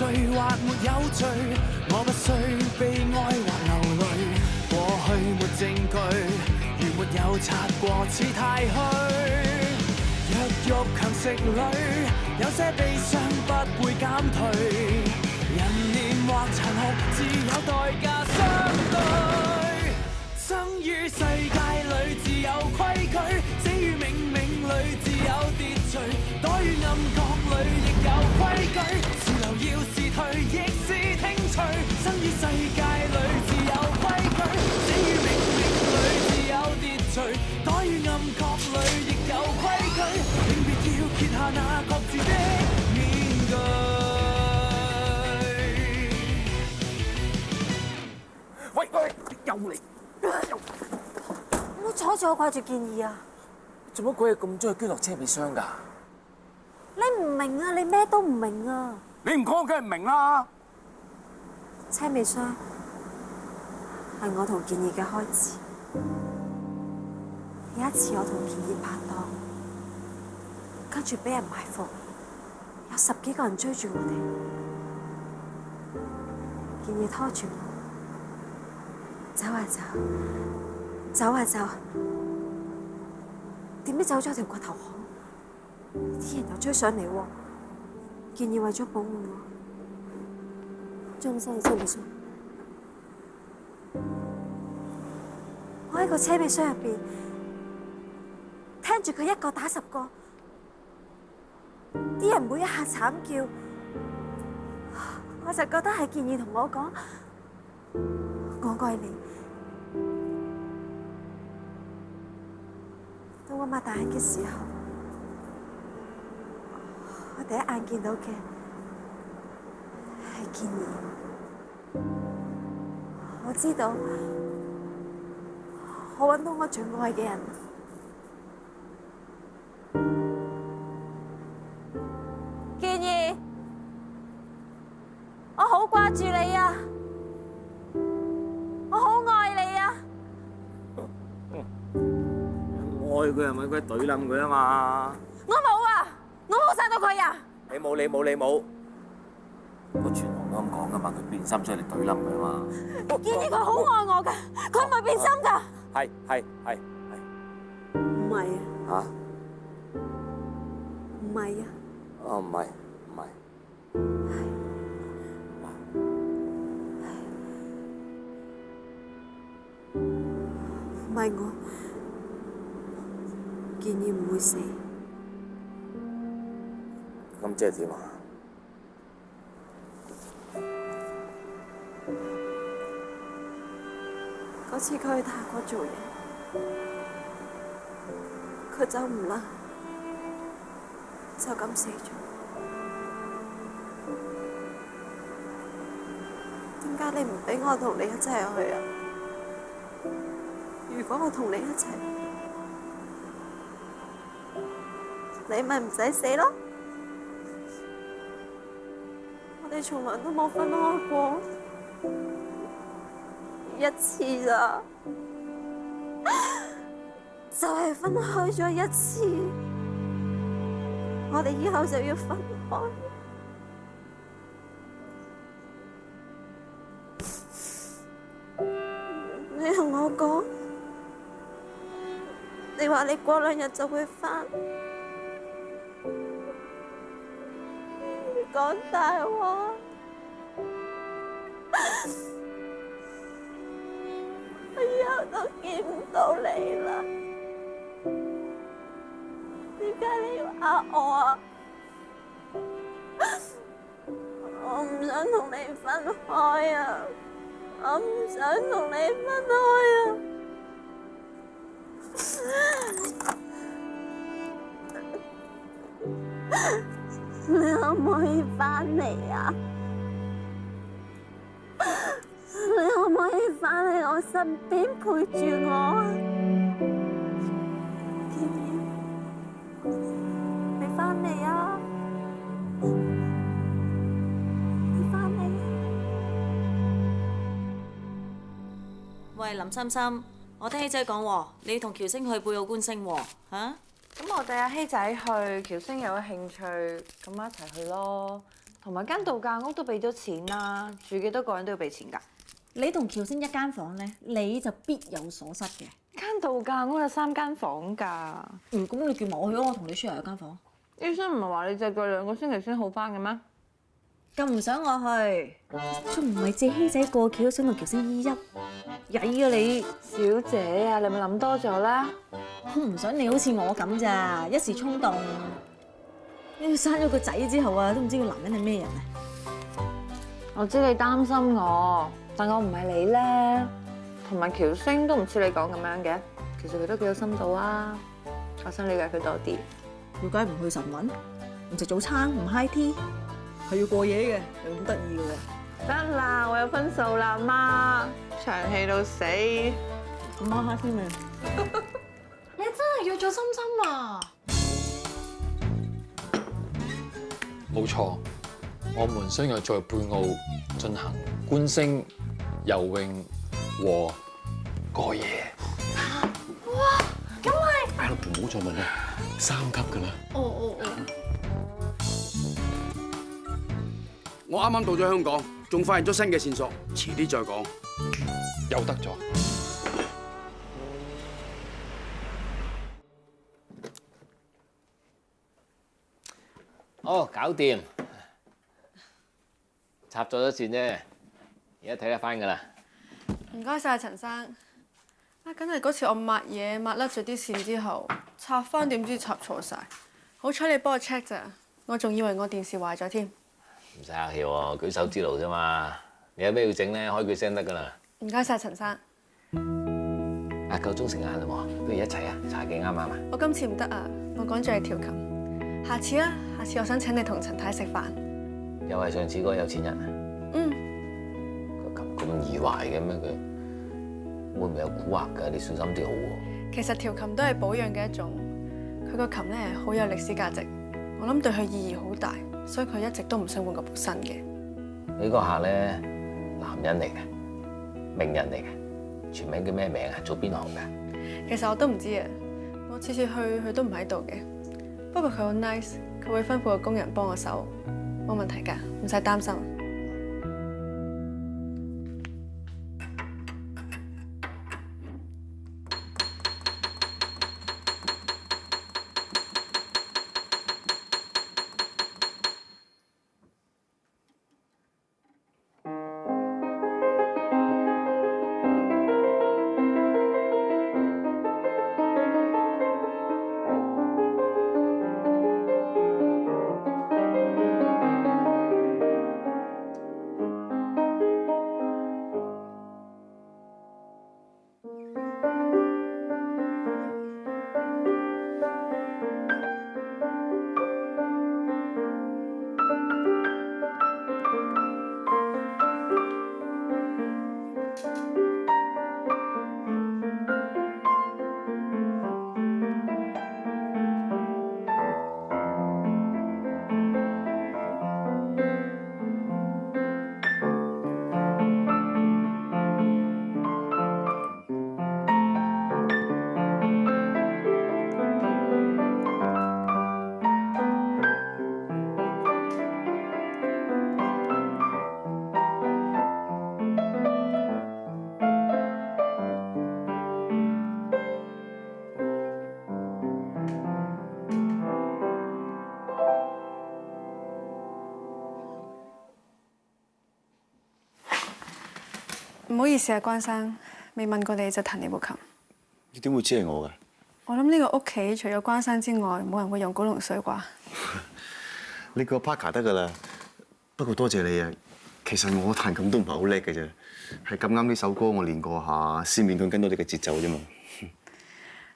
或沒有罪，我不需悲哀或流淚。過去沒證據，如沒有擦過，似太虛。弱肉強食裏，有些悲傷不會減退。人念或殘酷，自有代價相對。生於世界裏自有規矩，死於冥冥裏自有秩序。躲於暗角裏亦有規矩，是留要是退亦是聽取。生於世界裏自有規矩，死於冥冥裏自有秩序。躲於暗角裏亦有規矩，永別要揭下那各自的面具。喂，又嚟！唔好阻住我掛住建議啊！做乜鬼嘢咁中意捐落車尾箱㗎？你唔明啊！你咩都唔明啊！你唔講，我梗係唔明啦。車尾箱係我同建議嘅開始。有一次我同建議拍檔，跟住俾人埋伏，有10幾個人追住我哋。建議拖住我，走啊走，走啊走，點知走咗條骨頭巷，啲人又追上嚟喎。建議為咗保護我，將身喺車尾箱。我喺個車尾箱入邊，聽住佢一個打10個，啲人每一下慘叫，我就覺得係建議同我講，我愛你。當我擘大眼嘅時候，我第一眼見到嘅係建議。我知道，我揾到我最愛嘅人。建議，我好掛住你啊！我好愛你啊！愛佢係咪佢懟冧佢啊嘛？我冇啊！我冇殺到佢啊！你冇，個傳行都咁講噶嘛，佢變心所以你懟冧佢啊嘛。建議佢好愛我噶，佢唔係變心噶。係。唔係啊！嚇？唔係啊！哦，唔係。唔係我，建議唔會死。咁即係點啊？嗰次佢去泰國做嘢，佢走唔甩，就咁死咗。點解你唔俾我同你一齊去啊？如果我同你一齊，你咪唔使死咯。我哋從來都冇分開過一次咋，就係分開咗一次，我哋以後就要分開。你同我講，你話你過2日就會返，你講大話。我以後都見唔到你啦，點解你要呃我啊？我唔想同你分開啊！我唔想同你分開啊！你可唔可以返嚟啊？你可唔可以返嚟我身邊陪住我啊？建議，你返嚟啊！你返嚟啊！喂，林心心，我聽希仔講喎，你要同喬星去貝澳觀星喎，嚇？咁我帶阿希仔去，喬星有興趣，咁咪一齊去咯。同埋間度假屋都俾咗錢啦，住幾多個人都要俾錢㗎。你同喬星一間房咧，你就必有所失嘅。間度假屋有3間房㗎。咁你叫埋我去咯，我同你 share 一間房。醫生唔係話你隻腳2個星期先好翻嘅咩？咁唔想我去，仲唔係借希仔過橋想同喬星依泣，曳啊你！小姐啊，你咪諗多咗啦。我唔想你好似我咁咋，一時衝動。你生咗個仔之後啊，都唔知個男人係咩人啊！我知你擔心我，但我唔係你咧。同埋喬星都唔似你講咁樣嘅，其實佢都幾有深度啊。我想了解佢多啲。要解唔去晨運，唔食早餐，唔 high tea，係要過夜嘅，又咁得意嘅喎。得啦，我有分數啦，媽，長氣到死。咁晚黑先未？你真係約咗心心啊？冇錯，我們相約在貝澳進行觀星、游泳和過夜。哇，咁係哎，老婆唔好再問啦，3級㗎啦。哦。我啱啱到咗香港，仲發現咗新嘅線索，遲啲再講。又得咗。好，搞掂，插咗線啫，而家睇得翻㗎啦。唔該晒陳生。啊，梗係嗰次我抹嘢抹甩咗啲線之後，插翻點知插錯晒。好彩你幫我 check 咋，我仲以為我電視壞咗添。唔使客氣喎，舉手之勞啫嘛。你有咩要整咧，開句聲得㗎啦。唔該晒陳生。啊，夠鐘食晏啦喎，不如一齊啊，茶幾啱啱啊？我今次唔得啊，我趕住嚟調琴。下次啊，下次我想請你同陳太食飯。又係上次嗰個有錢人啊？嗯。個琴咁易壞嘅咩？佢會唔會有蠱惑㗎？你小心啲好喎。其實調琴都係保養嘅一種，佢個琴咧好有歷史價值，我諗對佢意義好大，所以佢一直都唔想換個部新嘅。呢個客咧，男人嚟嘅，名人嚟嘅，全名叫咩名啊？做邊行㗎？其實我都唔知啊，我次次去佢都唔喺度嘅。不過佢好 nice，佢會吩咐個工人幫我手，冇問題㗎，唔使擔心。唔好意思啊，關生，未問過你就彈你部琴。你點會知係我㗎？我諗呢個屋企除咗關生之外，冇人會用古龍水啩。你個 partner 得㗎啦。不過多謝你啊。其實我彈琴都唔係好叻嘅啫，係咁啱呢首歌我練過下，先勉強跟到你嘅節奏啫嘛。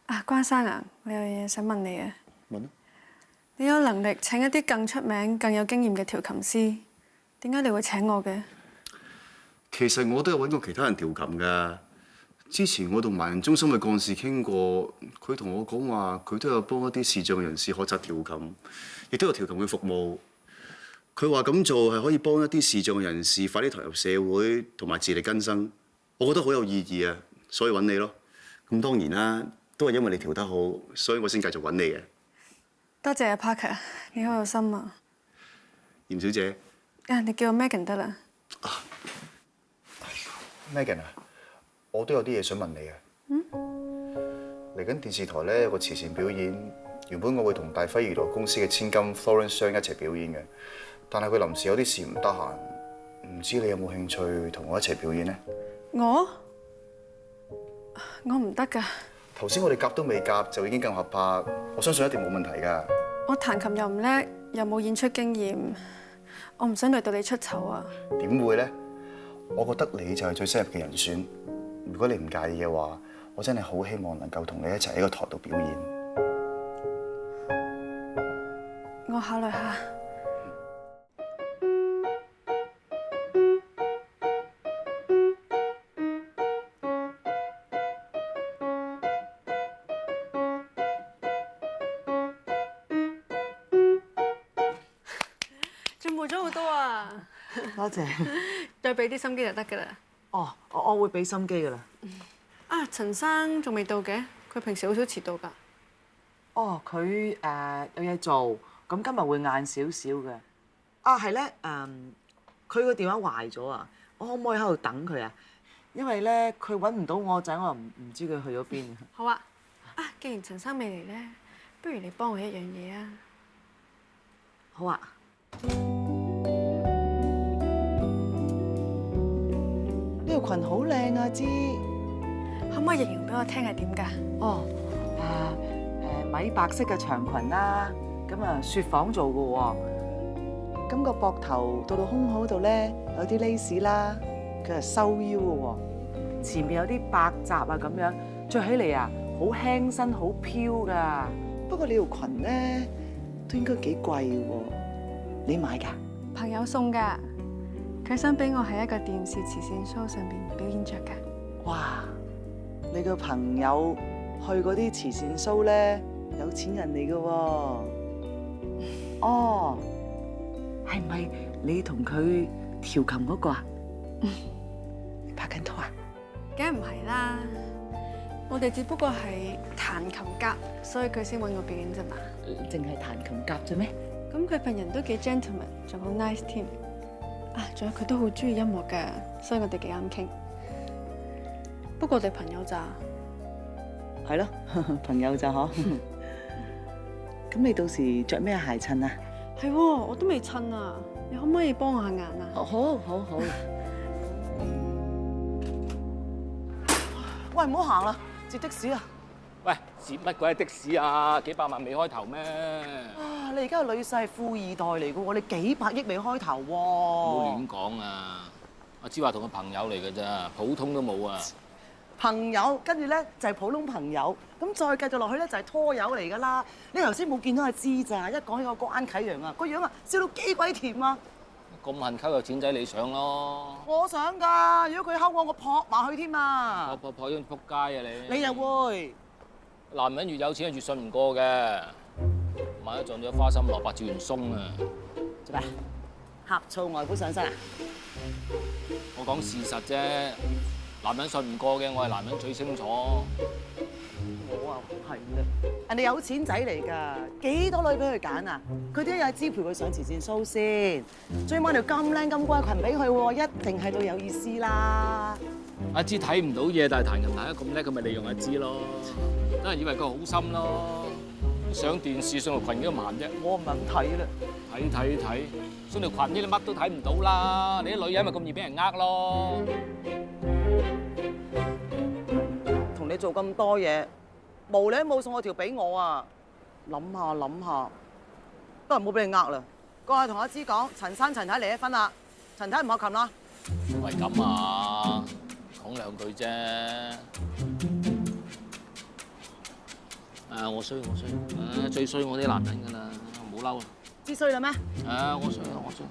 啊，關生啊，我有嘢想問你啊。問啊。你有能力請一啲更出名、更有經驗嘅調琴師，點解你會請我嘅？其實我都有揾過其他人調琴㗎。之前我同盲人中心嘅幹事傾過，佢同我講話，佢都有幫一啲視障人士學習調琴，亦都有調琴嘅服務。佢話咁做係可以幫一啲視障人士快啲投入社會同埋自力更生，我覺得好有意義啊，所以揾你咯。咁當然啦，都係因為你調得好，所以我先繼續揾你嘅。多謝啊 Parker，你好有心啊。嚴小姐，你叫我 Megan 得啦。Megan 啊，我都有啲嘢想問你啊。嚟緊電視台咧有個慈善表演，原本我會同大輝娛樂公司嘅千金 Florence Zhang 一齊表演嘅，但係佢臨時有啲事唔得閒，唔知你有冇興趣同我一齊表演呢？我唔得㗎。頭先我哋夾都未夾就已經咁合拍，我相信一定冇問題㗎。我彈琴又唔叻，又冇演出經驗，我唔想累到你出醜啊。點會呢？我覺得你就係最適合嘅人選。如果你唔介意嘅話，我真係好希望能夠同你一齊喺個台度表演。我考慮下。進步咗好多啊！多謝。再俾啲心機就得㗎啦。哦，我會俾心機㗎啦。啊，陳生仲未到嘅，佢平時好少遲到㗎。哦，佢有嘢做，咁今日會晏少少嘅。啊，係咧，佢個電話壞咗啊！我可唔可以喺度等佢啊？因為咧，佢揾唔到我仔，我又唔知佢去咗邊。好啊。啊，既然陳生未嚟咧，不如你幫我一樣嘢啊。好啊。呢條裙好靚啊，芝。可唔可以形容俾我聽係點㗎？哦，米白色嘅長裙啦，咁啊雪紡做嘅喎。咁個膊頭到胸口度咧有啲 lace 啦，佢係收腰嘅喎。前面有啲白褶啊咁樣，着起嚟啊好輕身好飄㗎。不過你條裙咧都應該幾貴喎，你買㗎？朋友送㗎，佢想俾我喺一個電視慈善 show 上邊表演着㗎。哇！你個朋友去嗰啲慈善 show 咧，有錢人嚟嘅喎。哦，係咪你同佢調琴嗰個啊？你拍緊拖啊？梗係唔係啦，我哋只不過係彈琴夾，所以佢先揾我表演啫嘛。淨係彈琴夾啫咩？咁佢份人都幾 gentleman， 仲好 nice 添。啊，仲有佢都好中意音樂㗎，所以我哋幾啱傾。不過我哋朋友咋？係咯，朋友咋嗬？咁你到時着咩鞋襯啊？係喎，我都未襯啊，你可唔可以幫我下眼啊？好。喂，唔好行啦，截的士啊！喂，截乜鬼的士啊？幾百萬未開頭咩？啊，你而家個女婿係富二代嚟嘅喎，你幾百億未開頭喎。唔好亂講啊！阿芝話同個朋友嚟嘅咋，普通都冇啊！朋友，跟住咧就係普通朋友，咁再繼續落去咧就係拖友嚟㗎啦。你頭先冇見到阿芝咋？一講起個關啟陽啊，個樣啊笑到幾鬼甜啊！咁恨溝有錢仔你想咯？我想㗎，如果佢溝我撲埋去添啊！撲咗撲街啊你！你又會？男人越有錢越信唔過嘅，萬一撞咗花心蘿蔔照完鬆啊！做咩？呷醋外父上身啊？我講事實啫，男人信唔過嘅，我係男人最清楚。我啊唔係啦，人哋有錢仔嚟㗎，幾多女俾佢揀啊？佢點解有支陪佢上慈善 show 先？仲要買條咁靚咁貴裙俾佢喎，一定係對有意思啦。阿芝睇唔到嘢，但係彈琴彈得咁叻，佢咪利用阿芝咯。等人以為佢好心咯。上電視上條裙幾咁閒啫？我唔係咁睇啦。睇，上條裙呢你乜都睇唔到啦。你啲女人咪咁易俾人呃咯。同你做咁多嘢，無理都冇送我條俾我啊！諗下，都係冇俾你呃啦。過去同阿芝講，陳生陳太離咗婚啦，陳太唔學琴啦。唔係咁啊，講兩句啫。我衰，最衰我啲男人㗎啦，唔好嬲啊！知衰啦咩？我衰。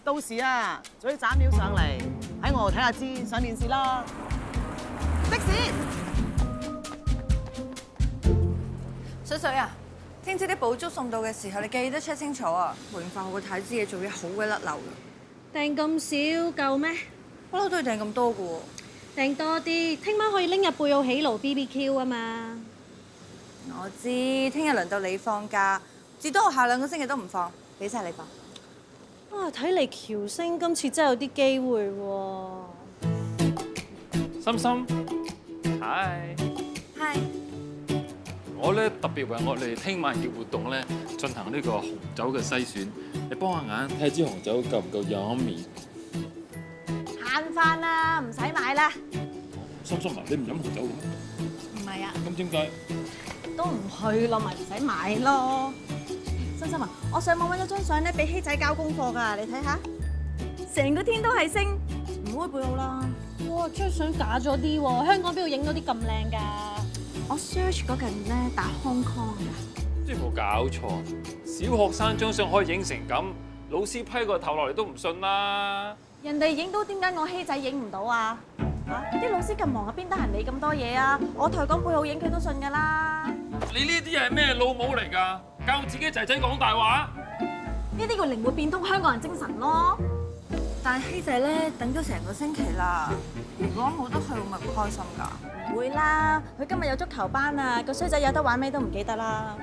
到時啊，早啲斬料上嚟，喺我度睇下芝上電視啦。的士，水水啊，聽朝啲寶粥送到嘅時候，你記得 check 清楚啊！梅花我個太知嘢做嘢好鬼甩漏㗎。訂咁少夠咩？不嬲都要訂咁多㗎喎。訂多啲，聽晚可以拎入貝澳喜爐 BBQ 啊嘛。我知，聽日輪到你放假，至多我下2個星期都唔放，俾晒你放。 喂，唔好行啦，截的士啊！聽朝啲寶粥送到嘅時候，你記得 check 清楚啊！梅花我個太知嘢做嘢好鬼甩漏㗎。訂咁少夠咩？訂多啲，聽晚可以拎入貝澳喜爐BBQ啊嘛。我知，聽日輪到你放假，至多我下2個星期都唔放，俾晒你放。啊，睇嚟喬星今次真係有啲機會喎。心心，Hi。係。我咧特別為我哋聽晚嘅活動咧進行呢個紅酒嘅篩選，你幫下眼睇下支紅酒夠唔夠 yummy。慳翻啦，唔使買啦。心心啊，你唔飲紅酒嘅咩？唔係啊。咁點解？都唔去咯，咪唔使買咯。心心啊，我上網揾咗張相咧，俾希仔交功課㗎，你睇下，成個天都係星，唔好去背好啦。哇，張相假咗啲喎，香港邊度影到啲咁靚㗎？我 search 嗰陣咧打 Hong Kong 㗎。即係冇搞錯，小學生張相可以影成咁，老師批個頭落嚟都唔信啦。人哋影到，點解我希仔影唔到啊？啲老師咁忙啊，邊得閒理咁多嘢啊？我同佢講背好影，佢都信㗎啦。你呢啲係咩老母嚟㗎？教自己仔仔講大話？呢啲叫靈活變通香港人精神咯。但係希仔咧等咗成個星期啦，如果冇得去，會咪唔開心㗎？唔會啦，佢今日有足球班啊，個衰仔有得玩咩都唔記得啦。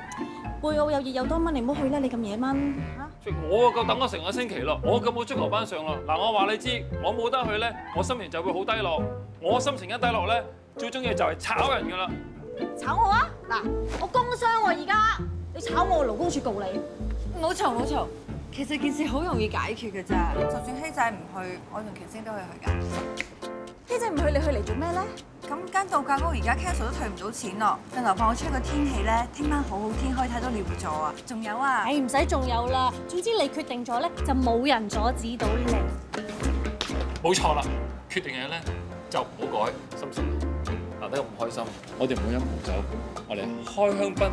貝澳又熱又多蚊，你唔好去啦，你咁夜蚊嚇。我夠等咗成個星期咯，我咁冇足球班上咯。嗱，我話你知，我冇得去咧，我心情就會好低落。我心情一低落咧，最中意就係炒人㗎啦。炒我啊！嗱，我工傷喎而家，你炒我，勞工處告你。冇嘈冇嘈，其實件事好容易解決嘅咋。就算希仔唔去，我同喬星都可以去㗎。希仔唔去，你去嚟做咩咧？咁間度假屋而家 cancel 都退唔到錢咯，更何況我出個天氣咧，聽晚好好天，可以睇到獵座啊！仲有啊，唉，唔使仲有啦，總之你決定咗咧，就冇人阻止到你。冇錯啦，決定嘅咧就唔好改，心心鬧得咁開心，我哋唔好飲紅酒，我哋開香檳。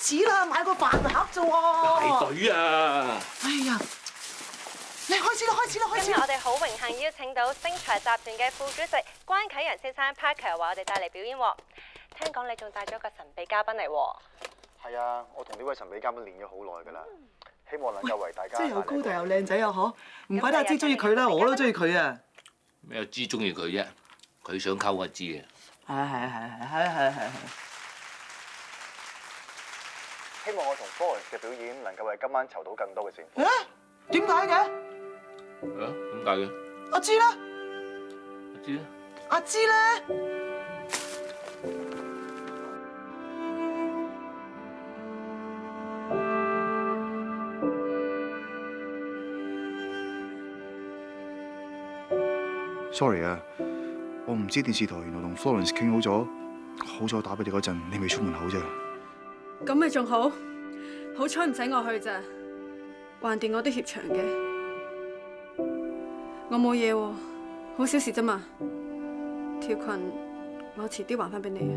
始啦，買個飯盒啫喎。排隊啊！哎呀，你開始啦，開始啦，開始今日啦！我哋好榮幸邀請到星財集團嘅副主席關啟仁先生 Parker 為我哋帶嚟表演喎。聽講你仲帶咗個神秘嘉賓嚟喎。係啊，我同呢位神秘嘉賓練咗好耐㗎啦，希望能夠為大家。即係又高大又靚仔啊！嗬，唔怪得阿芝中意佢啦，我都中意佢啊！咩阿芝中意佢啫？佢想溝阿芝嘅。係。希望我同 Florence 嘅表演能夠為今晚籌到更多嘅善款。點解嘅？點解嘅？阿芝咧？阿芝咧？阿芝咧？Sorry 啊，我唔知電視台原來同 Florence 傾好咗，好彩我打俾你嗰陣，你未出門口啫。咁咪仲好，好彩唔使我去咋，橫掂我都怯場嘅。我冇嘢喎，好小事啫嘛。條裙我遲啲還翻俾你啊。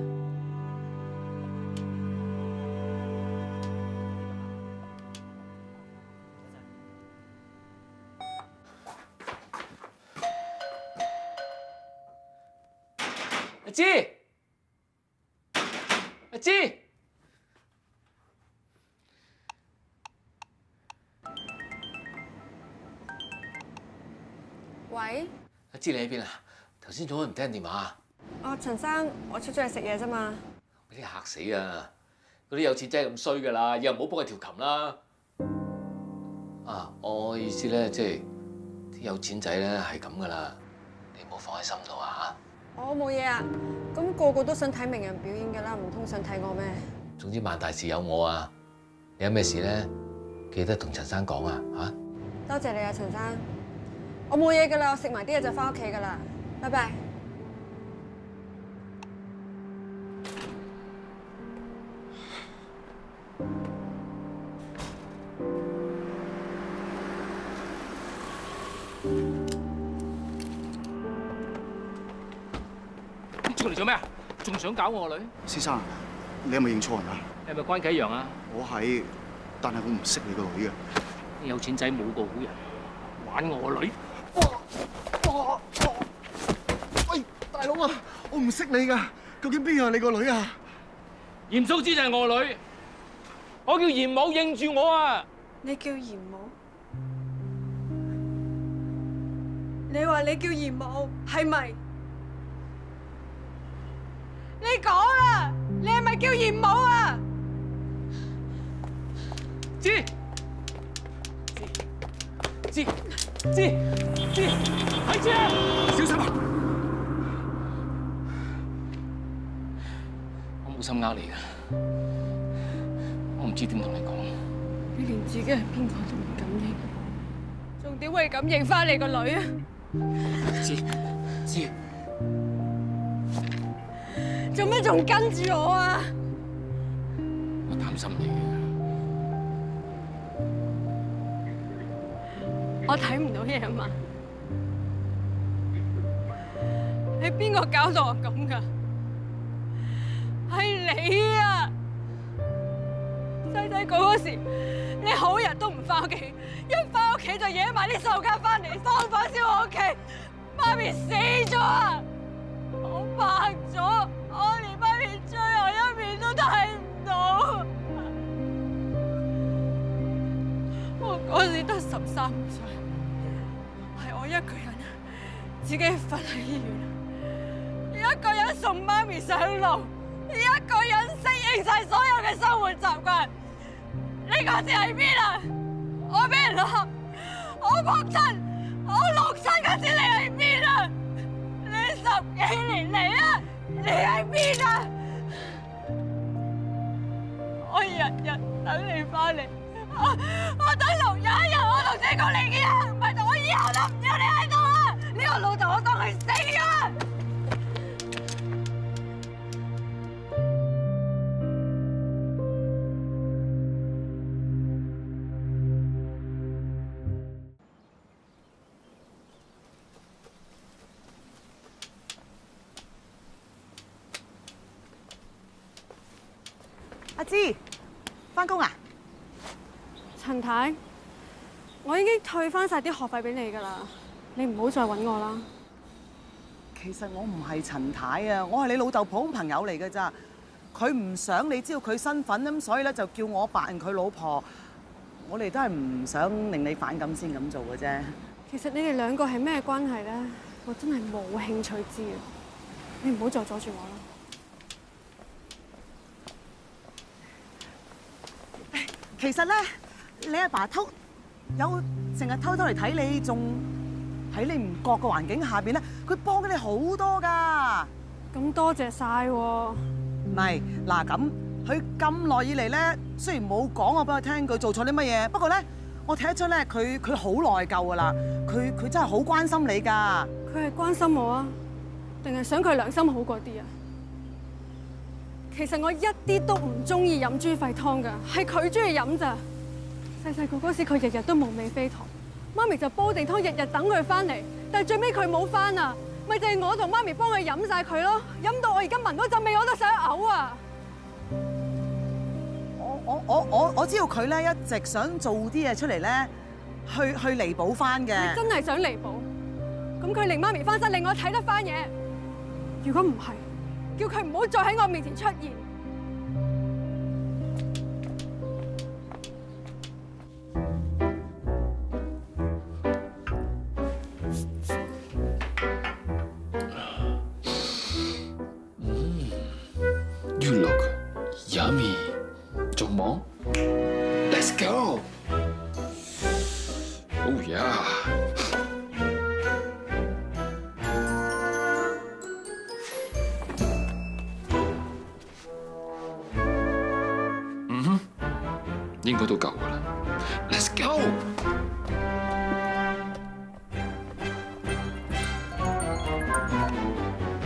阿芝，阿芝，喂？阿芝你喺邊啊？頭先做乜唔聽電話啊？哦，陳生，我出咗去食嘢啫嘛。俾你嚇死啊！嗰啲有錢仔係咁衰噶啦，以後唔好幫佢調琴啦。啊，我意思咧，即係啲有錢仔咧係咁噶啦，你唔好放喺心度啊！我冇嘢啊，咁個個都想睇名人表演㗎啦，唔通想睇我咩？總之萬大事有我啊！你有咩事咧，記得同陳生講啊！嚇！多謝你啊，陳生。我冇嘢㗎啦，我食埋啲嘢就翻屋企㗎啦，拜拜。出嚟做咩啊？仲想搞我個女？先生，你係咪認錯人啊？你係咪關啟陽啊？我係，但係我唔識你個女嘅。有錢仔冇個好人，玩我個女。喂，大佬啊，我唔識你㗎，究竟邊個係你個女啊？嚴素芝就係我個女，我叫嚴母，認住我啊！你叫嚴母？你你話你叫嚴母係咪？你講啦，你係咪叫嚴母啊？知，係知啊！小心啊！我冇心呃你㗎，我唔知點同你講。你連自己係邊個都唔敢認，仲點會咁認翻你個女啊？知，做咩仲跟住我啊？我擔心你嘅。我睇唔到嘢啊嘛？係邊個搞到我咁㗎？係你啊！細細個嗰時，你好日都唔翻屋企，一翻屋企就惹埋啲細路家翻嚟，放火燒我屋企，媽咪死咗啊！我白咗，我連媽咪最後一面都睇唔到。我嗰時得13歲，係我一個人自己瞓喺醫院，一個人送媽咪上路，一個人適應晒所有嘅生活習慣。你嗰時喺邊啊？我俾人鬧，我仆親，我落親嗰時你喺邊啊？你10幾年嚟啊，你喺邊啊？我日日等你翻嚟，我等到有一日我同這個你嘅人，唔係我以後都唔要你喺度啊！呢個老豆我當佢死啊！阿芝，返工啊？陳太，我已經退翻晒啲學費俾你㗎啦，你唔好再揾我啦。其實我唔係陳太啊，我係你老豆普通朋友嚟㗎咋。佢唔想你知道佢身份咁，所以咧就叫我扮佢老婆。我哋都係唔想令你反感先咁做嘅啫。其實你哋兩個係咩關係咧？我真係冇興趣知啊！你唔好再阻住我啦。其實咧，你阿爸有成日偷偷嚟睇你，仲喺你唔覺嘅環境下邊咧，佢幫咗你好多㗎。咁多謝晒喎。唔係嗱咁，佢咁耐以嚟咧，雖然冇講我俾佢聽佢做錯啲乜嘢，不過咧，我睇得出咧，佢好內疚㗎啦。佢真係好關心你㗎。佢係關心我啊，定係想佢良心好過啲啊？其實我一啲都唔中意飲豬肺湯㗎，係佢中意飲咋。細個嗰時佢日日都無尾飛糖，媽咪就煲定湯，日日等佢翻嚟。但係最尾佢冇翻啊，咪就係我同媽咪幫佢飲晒佢咯，飲到我而家聞到陣味我都想嘔啊！我知道佢咧一直想做啲嘢出嚟咧，去彌補翻嘅。佢真係想彌補，咁佢令媽咪翻身，令我睇得翻嘢。如果唔係，叫佢唔好再喺我面前出現。You look yummy， 做夢 ？Let's go！ Oh yeah！ 應該都夠㗎啦。Let's go！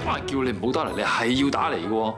我係叫你唔好打嚟，你係要打嚟嘅喎。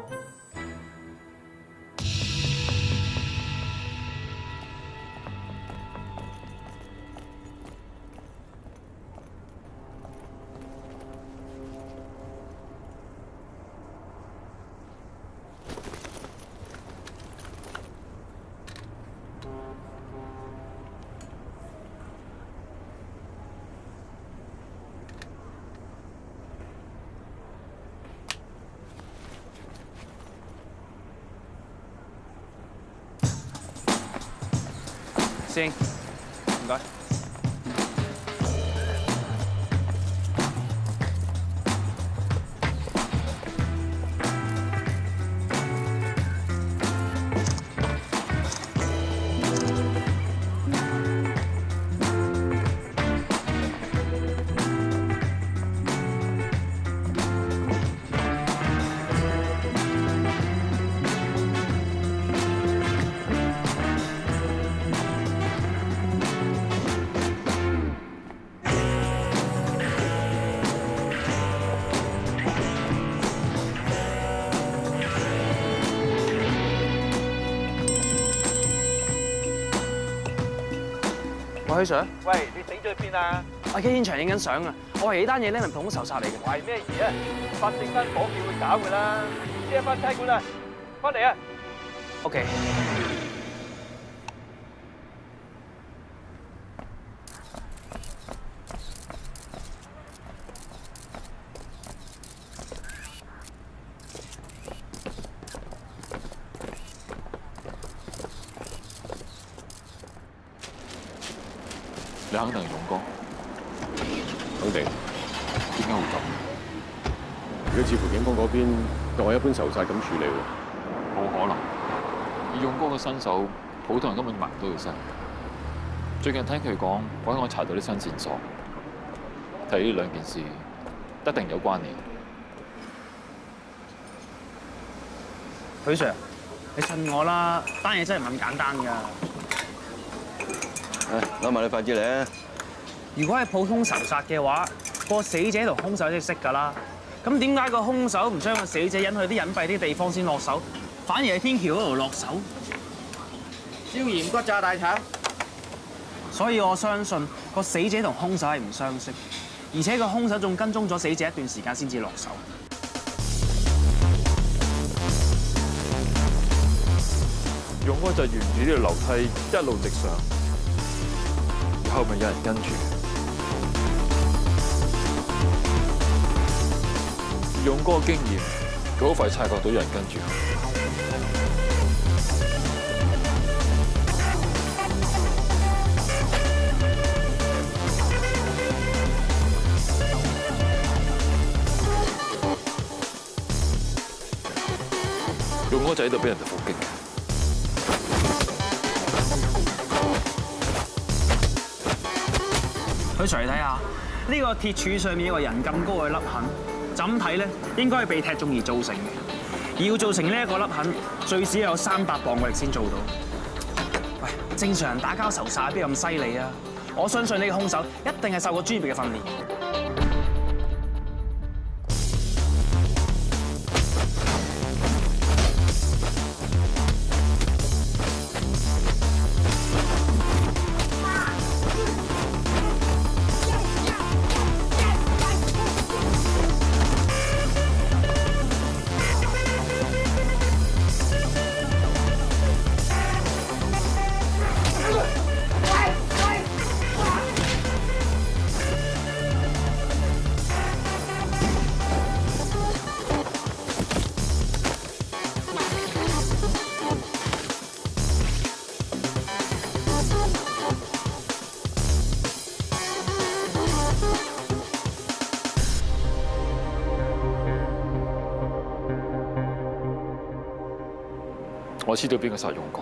師兄，唔該。喂，許 Sir。喂，你死咗去邊啊？我喺現場影緊相啊！我懷疑呢單嘢咧係普通仇殺嚟嘅。懷疑咩嘢啊？法證單伙計會搞㗎啦！即係翻差館啦，翻嚟啊 OK。你肯定係勇哥，肯定。點解會咁？而家似乎警方嗰邊當係一般仇殺咁處理喎。冇可能，以勇哥嘅身手，普通人根本埋唔到佢身。最近聽佢講，揾我查到啲新線索，睇呢兩件事一定有關聯。許 Sir， 你信我啦，單嘢真係唔咁簡單㗎。攞埋你筷子嚟啊！如果係普通仇殺嘅話，個死者同兇手都識㗎啦。咁點解個兇手唔將個死者引去啲隱蔽啲地方先落手，反而喺天橋嗰度落手？椒鹽骨炸大腸。所以我相信個死者同兇手係唔相識，而且個兇手仲跟蹤咗死者一段時間先至落手。勇哥就沿住呢條樓梯一路直上。後面有人跟住，勇哥嘅經驗，佢好快察覺到有人跟住。勇哥就喺度俾人哋伏擊。許 Sir， 你睇下呢個鐵柱上面有個人咁高嘅凹痕，就咁睇咧，應該係被踢中而造成嘅。而要造成呢一個凹痕，最少有300磅嘅力先做到。喂，正常人打交仇殺邊咁犀利啊？我相信呢個兇手一定係受過專業嘅訓練。我知道邊個殺勇哥。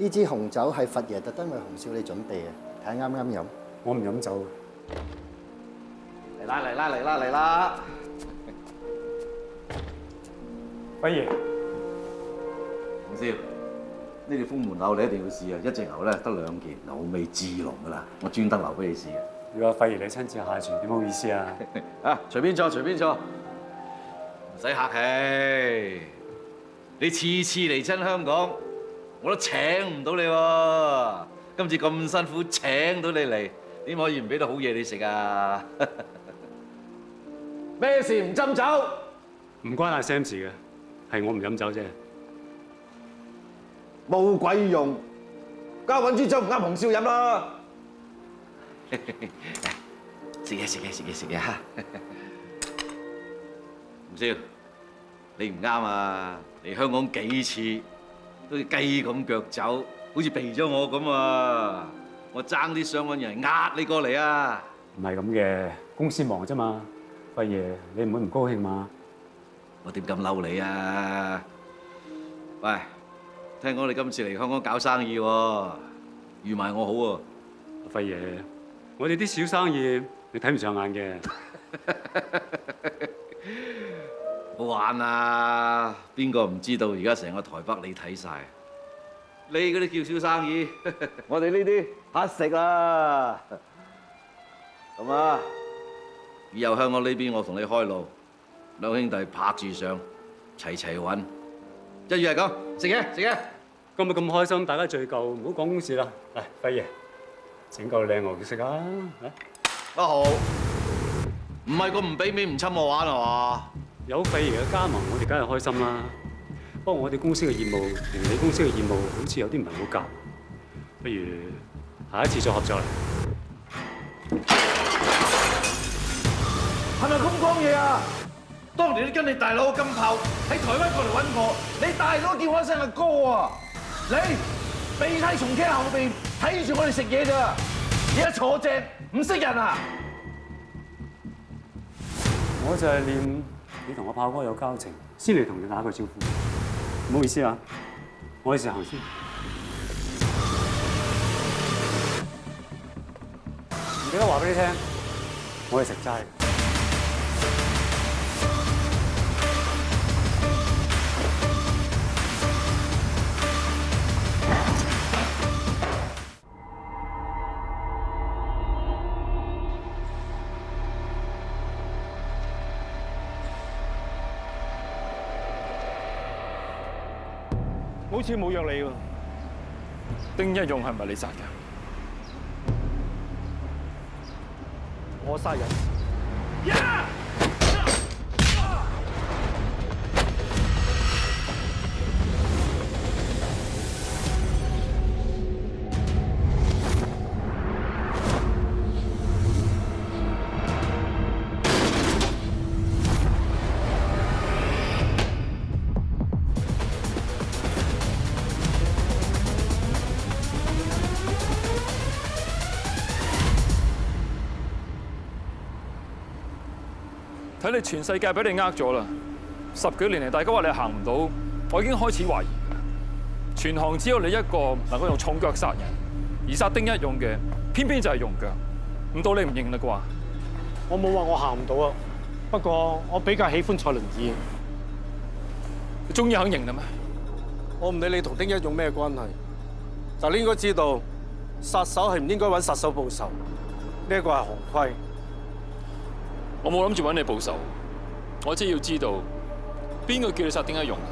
呢支紅酒係佛爺特登為洪少你準備嘅，睇下啱唔啱飲。我唔飲酒。嚟啦嚟啦嚟啦嚟啦！輝爺，洪少，呢條封門牛你一定要試啊！一隻牛咧得2件，牛味至濃噶啦，我專登留俾你試嘅。如果輝爺你親自下廚，點好意思啊？啊，隨便坐隨便坐，唔使客氣。你次次嚟親香港，我都請唔到你喎。今次咁辛苦請到你嚟，點可以唔俾到好嘢你食啊？咩事唔斟酒？唔關阿 Sam 事嘅，係我唔飲酒啫。冇鬼用，家揾支酒唔啱洪少飲啦。食嘢食嘢食嘢食嘢嚇！唔少，你唔啱啊！嚟香港幾次都似雞咁腳走，好似避咗我咁啊！我爭啲想揾人壓你過嚟啊！唔係咁嘅，公司忙啫嘛。輝爺，你唔會唔高興嘛？我點敢嬲你啊？喂，聽講你今次嚟香港搞生意喎，預埋我好喎。輝爺，我哋啲小生意你睇唔上眼嘅。好玩啊！邊個唔知道而家成個台北你睇晒？你嗰啲叫小生意，我哋呢啲乞食啊！咁啊，以後香港呢邊我同你開路，兩兄弟拍住上，齊齊揾。一於係咁，食嘢食嘢。今日咁開心，大家聚舊，唔好講公事啦。嚟，輝爺，整嚿靚牛食啊！阿豪，唔係個唔俾面唔侵我玩係嘛？有輝爺嘅加盟，我哋梗係開心啦。不過我哋公司嘅業務同你公司嘅業務好似有啲唔係好夾，不如下一次再合作啦。係咪咁講嘢啊？當年你跟你大佬金炮喺台灣過嚟揾我，你大佬叫我一聲阿哥啊！你避喺重車後邊睇住我哋食嘢咋？而家坐正唔識人啊！我就係念你同我炮哥有交情，先嚟同你打個招呼。唔好意思啊，我哋先行先。唔記得話俾你聽，我係食齋。好似冇約你喎。丁一勇係咪你殺嘅？我殺人。睇你全世界俾你呃咗啦！10幾年嚟，大家話你行唔到，我已經開始懷疑。全行只有你一個能夠用重腳殺人，而殺丁一勇嘅，偏偏就係用腳。唔到你唔認啦啩？我冇話我行唔到啊，不過我比較喜歡坐輪椅。你終於肯認啦咩？我唔理你同丁一勇咩關係，但你應該知道，殺手係唔應該揾殺手報仇，呢一個係行規。我冇諗住揾你報仇，我只係要知道邊個叫你殺丁一勇啊？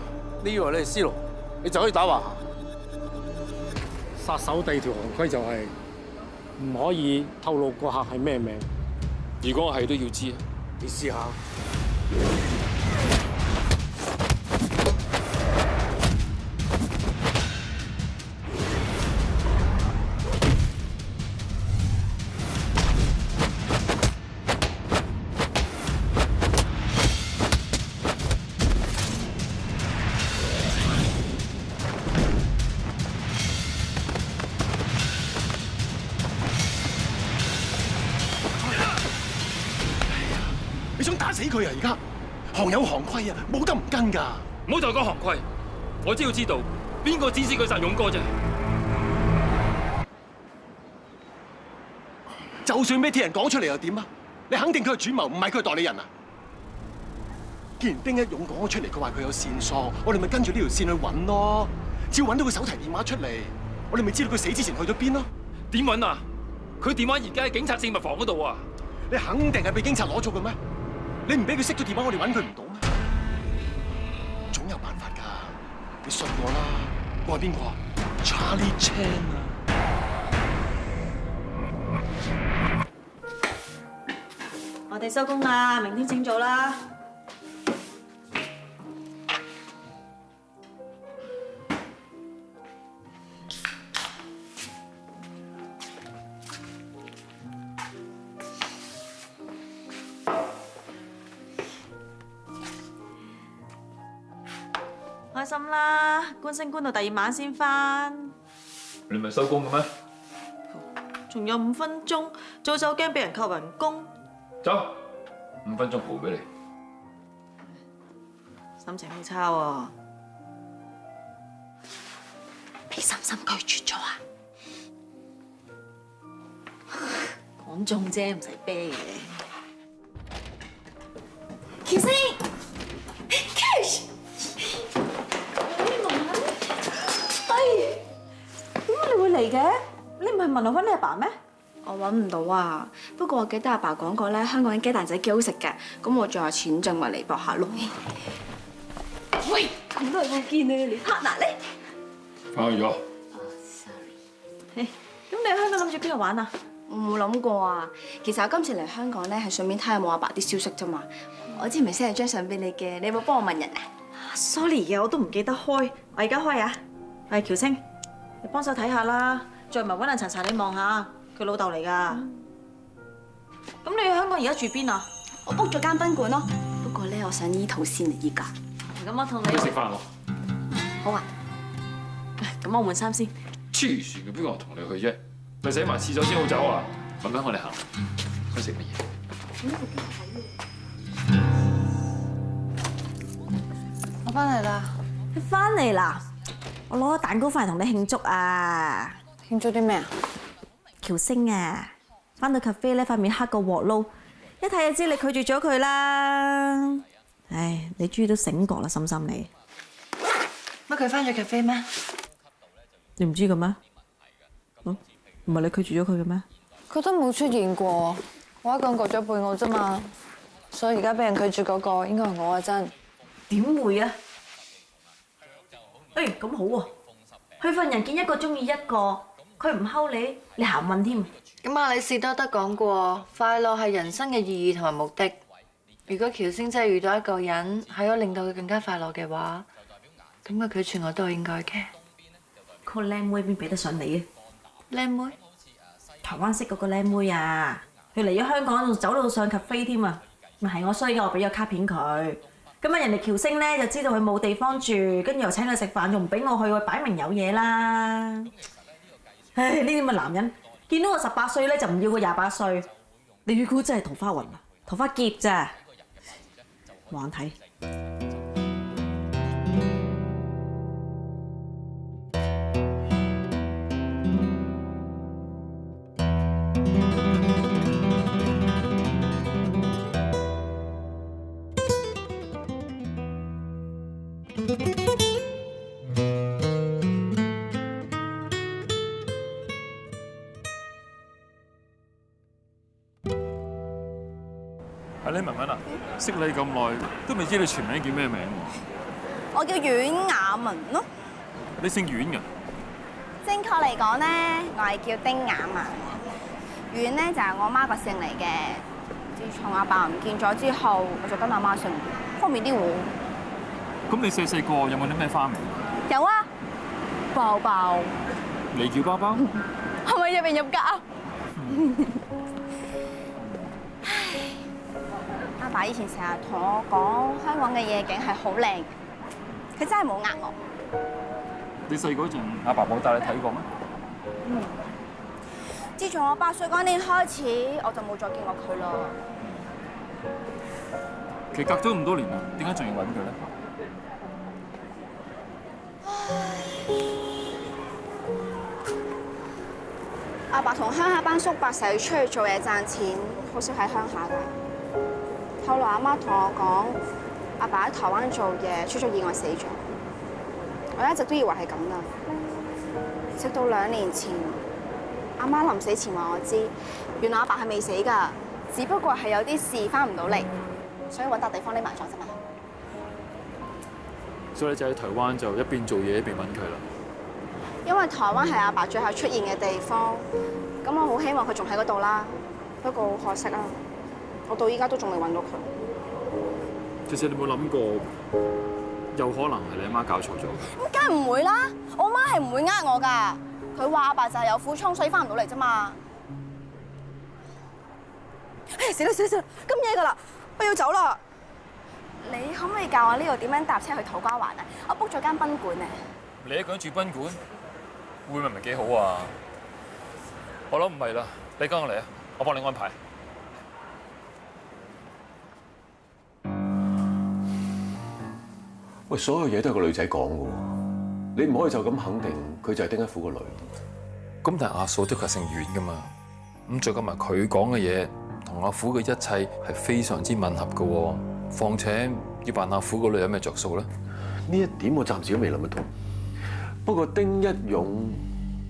你以為你係司徒，你就可以打橫行？殺手第二條行規就係唔可以透露個客係咩名。如果我係都要知，你試下。你想打死佢啊！而家行有行規啊，冇得唔跟㗎。唔好再講行規，我只要知道邊個指使佢殺勇哥啫。就算咩鐵人講出嚟又點啊？你肯定佢係主謀，唔係佢係代理人啊！既然丁一勇講咗出嚟，佢話佢有線索，我哋咪跟住呢條線去揾咯。只要揾到佢手提電話出嚟，我哋咪知道佢死之前去咗邊咯。點揾啊？佢電話而家喺警察證物房嗰度啊！你肯定係被警察攞咗嘅咩？你唔俾佢熄咗電話，我哋揾佢唔到咩？總有辦法㗎，你信我啦。我係邊個啊 ？Charlie Chan 啊！我哋收工啦，明天請早啦。心啦，觀星觀到第2晚先返。你唔係收工嘅咩？仲有5分鐘，早走驚俾人扣人工。走，5分鐘補俾你。心情好差喎。俾心心拒絕咗啊？講中啫，唔使啤嘅。喬星 ，Cash， 點解你會嚟嘅？你唔係問我揾你阿爸咩？我揾唔到啊，不過我記得阿爸講過咧，香港啲雞蛋仔幾好食嘅，咁我仲有錢就咪嚟搏下咯。喂，咁耐冇見啊，你 partner 咧？翻去咗。咁你喺香港諗住邊度玩啊？我冇諗過啊，其實我今次嚟香港咧係順便睇下有冇阿爸啲消息啫嘛。我之前咪 send 咗張相俾你嘅，你有冇幫我問人啊？Sorry 嘅，我都唔記得開，我而家開啊。係喬星，你幫手睇下啦，再唔係揾阿查查你望下，佢老豆嚟噶。咁你喺香港而家住邊啊？我 book 咗間賓館咯，不過咧我想醫肚先啊依家。咁我同你食飯喎。好啊。咁我換衫先。黐線嘅，邊個同你去啫？咪洗埋廁所先好走啊！咁樣我哋行，想食乜嘢？我翻嚟啦。你翻嚟啦？我攞咗蛋糕翻嚟同你慶祝啊！慶祝啲咩啊？喬星啊，翻到 cafe 咧，塊面黑過鑊撈，一睇就知你拒絕咗佢啦。唉，你終於都醒覺啦，心心你。乜佢翻咗 cafe 咩？你唔知嘅咩？唔係你拒絕咗佢嘅咩？佢都冇出現過，我一個人過咗背澳啫嘛，所以而家俾人拒絕嗰個應該係我啊真。點會啊？誒咁好喎，佢份人見一個中意一個，佢唔睺你，你行運添。咁啊，李士多德講過，快樂係人生嘅意義同埋目的。如果喬星真係遇到一個人，係可以令到佢更加快樂嘅話，咁佢拒絕我都係應該嘅。個靚妹邊比得上你啊？靚妹？台灣識嗰個靚妹啊，佢嚟咗香港仲走到上 cafe 添啊！咪係我衰嘅，我俾咗卡片佢。咁啊，人哋喬星咧就知道佢冇地方住，跟住又請佢食飯，仲唔俾我去，佢擺明有嘢啦。唉，呢啲咁嘅男人，見到我18歲咧就唔要個28歲。你估真係桃花運啊？桃花劫咋？冇眼睇。阿李文文啊，識你咁耐都未知你全名叫咩名喎？我叫阮雅文咯。你姓阮㗎？正確嚟講咧，我係叫丁雅文。阮咧就係我媽個姓嚟嘅。自從阿爸唔見咗之後，我就跟阿媽姓，方便啲喎。咁你細個有冇啲咩花名？有啊，包包。你叫包包？係咪入面入格啊？阿爸以前成日同我講香港嘅夜景係好靚，佢真係冇呃我。你細嗰陣，阿爸冇帶你睇過咩？自從我8歲嗰年開始，我就冇再見過佢啦。其實隔咗咁多年啦，點解仲要揾佢咧？阿爸同鄉下班叔伯成日出去做嘢賺錢，好少喺鄉下㗎。後來阿媽同我講，阿爸喺台灣做嘢，出咗意外死咗。我一直都以為係咁㗎，直到2年前，阿媽臨死前話我知，原來阿爸係未死㗎，只不過係有啲事翻唔到嚟，所以揾笪地方匿埋咗啫嘛。所以你就喺台灣就一邊做嘢一邊揾佢啦。因為台灣係阿爸最後出現嘅地方，咁我好希望佢仲喺嗰度啦。不過好可惜啊，我到依家都仲未揾到佢。其實你有冇諗過，有可能係你阿媽搞錯咗？咁梗係唔會啦，我媽係唔會呃我㗎。佢話阿爸就係有苦衷，所以翻唔到嚟啫嘛。唉，死啦死啦死啦，咁夜㗎啦，我要走啦。你可唔可以教我呢度點樣搭車去土瓜灣啊？我 book 咗間賓館啊。你一個人住賓館，會唔係幾好啊？我諗唔係啦，你跟我嚟啊，我幫你安排。喂，所有嘢都係個女仔講嘅喎，你唔可以就咁肯定佢就係丁一虎個女。咁但係阿嫂的確係姓阮噶嘛，咁再加埋佢講嘅嘢，同阿虎嘅一切係非常之吻合嘅喎。況且要扮阿虎個女有咩着數咧？呢一點我暫時都未諗得通。不過丁一勇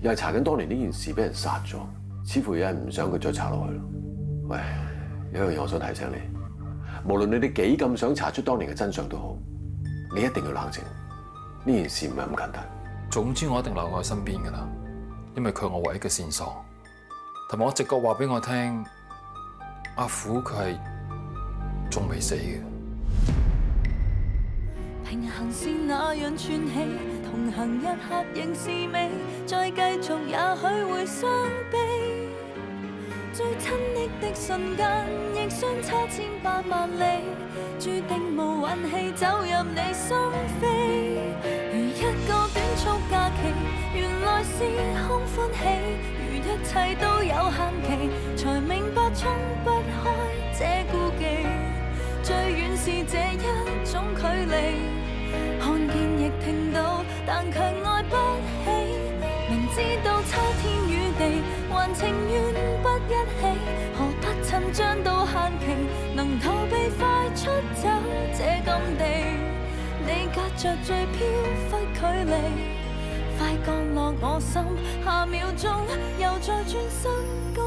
又係查緊當年呢件事俾人殺咗，似乎有人唔想佢再查落去咯。喂，有一樣嘢我想提醒你，無論你哋幾咁想查出當年嘅真相都好，你一定要冷靜。呢件事唔係咁簡單。總之我一定留喺身邊㗎啦，因為佢係我唯一嘅線索，同埋我直覺話俾我聽，阿虎佢係仲未死嘅。平衡是那樣串起，同行一刻仍是美，再繼續也許會傷悲。最親昵的瞬間，亦相差千百萬里，注定無運氣走入你心扉。如一個短促假期，原來是空歡喜，如一切都有限期，才明白衝不開這顧忌。最遠是這一種距離，看見亦聽到，但卻愛不起。明知道差天與地，還情願不一起，何不趁將到限期，能逃避快出走這禁地。你隔着最飄忽距離，快降落我心，下秒鐘又再轉身高